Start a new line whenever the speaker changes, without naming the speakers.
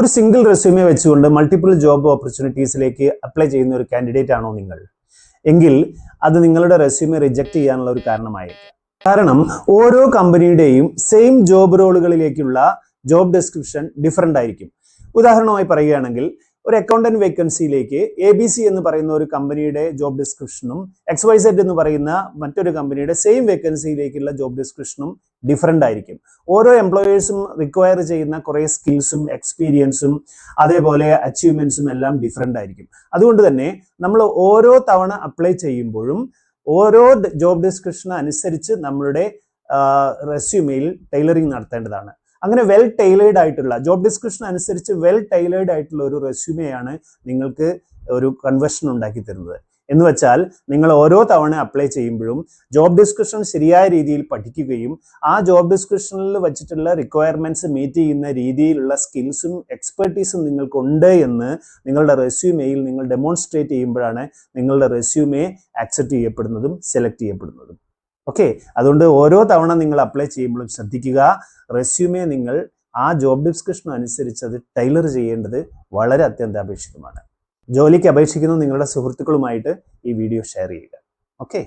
ഒരു single resume വെച്ചുകൊണ്ട് multiple job ഓപ്പർച്യൂണിറ്റീസിലേക്ക് apply ചെയ്യുന്ന ഒരു കാൻഡിഡേറ്റ് ആണോ നിങ്ങൾ എങ്കിൽ അത് നിങ്ങളുടെ റെസ്യൂമെ റിജക്റ്റ് ചെയ്യാനുള്ള ഒരു കാരണമായിരിക്കും. കാരണം ഓരോ കമ്പനിയുടെയും സെയിം ജോബ് റോളുകളിലേക്കുള്ള ജോബ് ഡിസ്ക്രിപ്ഷൻ ഡിഫറൻ്റ് ആയിരിക്കും. ഉദാഹരണമായി പറയുകയാണെങ്കിൽ ഒരു അക്കൗണ്ടന്റ് വേക്കൻസിയിലേക്ക് ABC എന്ന് പറയുന്ന ഒരു കമ്പനിയുടെ ജോബ് ഡിസ്ക്രിപ്ഷനും XYZ എന്ന് പറയുന്ന മറ്റൊരു കമ്പനിയുടെ സെയിം വേക്കൻസിയിലേക്കുള്ള ജോബ് ഡിസ്ക്രിപ്ഷനും ഡിഫറൻ്റ് ആയിരിക്കും. ഓരോ എംപ്ലോയേഴ്സും റിക്വയർ ചെയ്യുന്ന കുറേ സ്കിൽസും എക്സ്പീരിയൻസും അതേപോലെ അച്ചീവ്മെന്റ്സും എല്ലാം ഡിഫറൻ്റ് ആയിരിക്കും. അതുകൊണ്ട് തന്നെ നമ്മൾ ഓരോ തവണ അപ്ലൈ ചെയ്യുമ്പോഴും ഓരോ ജോബ് ഡിസ്ക്രിപ്ഷൻ അനുസരിച്ച് നമ്മളുടെ റെസ്യൂമെയിൽ ടൈലറിങ് നടത്തേണ്ടതാണ്. അങ്ങനെ വെൽ ടൈലേർഡ് ആയിട്ടുള്ള ജോബ് ഡിസ്ക്രിപ്ഷൻ അനുസരിച്ച് വെൽ ടൈലേർഡ് ആയിട്ടുള്ള ഒരു റെസ്യൂമെയാണ് നിങ്ങൾക്ക് ഒരു കൺവേർഷൻ ഉണ്ടാക്കി തരുന്നത്. എന്ന് വെച്ചാൽ നിങ്ങൾ ഓരോ തവണ അപ്ലൈ ചെയ്യുമ്പോഴും ജോബ് ഡിസ്ക്രിപ്ഷൻ ശരിയായ രീതിയിൽ പഠിക്കുകയും ആ ജോബ് ഡിസ്ക്രിപ്ഷനിൽ വെച്ചിട്ടുള്ള റിക്വയർമെന്റ്സ് മീറ്റ് ചെയ്യുന്ന രീതിയിലുള്ള സ്കിൽസും എക്സ്പെർട്ടീസും നിങ്ങൾക്കുണ്ട് എന്ന് നിങ്ങളുടെ റെസ്യൂമെയിൽ നിങ്ങൾ ഡെമോൺസ്ട്രേറ്റ് ചെയ്യുമ്പോഴാണ് നിങ്ങളുടെ റെസ്യൂമെ ആക്സെപ്റ്റ് ചെയ്യപ്പെടുന്നതും സെലക്ട് ചെയ്യപ്പെടുന്നതും. ഓക്കെ, അതുകൊണ്ട് ഓരോ തവണ നിങ്ങൾ അപ്ലൈ ചെയ്യുമ്പോഴും ശ്രദ്ധിക്കുക, റെസ്യൂമെ നിങ്ങൾ ആ ജോബ് ഡിസ്ക്രിപ്ഷൻ അനുസരിച്ച് അത് ടൈലർ ചെയ്യേണ്ടത് വളരെ അത്യന്താപേക്ഷിതമാണ്. ജോലിക്ക് അപേക്ഷിക്കുന്ന നിങ്ങളുടെ സുഹൃത്തുക്കളുമായിട്ട് ഈ വീഡിയോ ഷെയർ ചെയ്യുക. ഓക്കെ.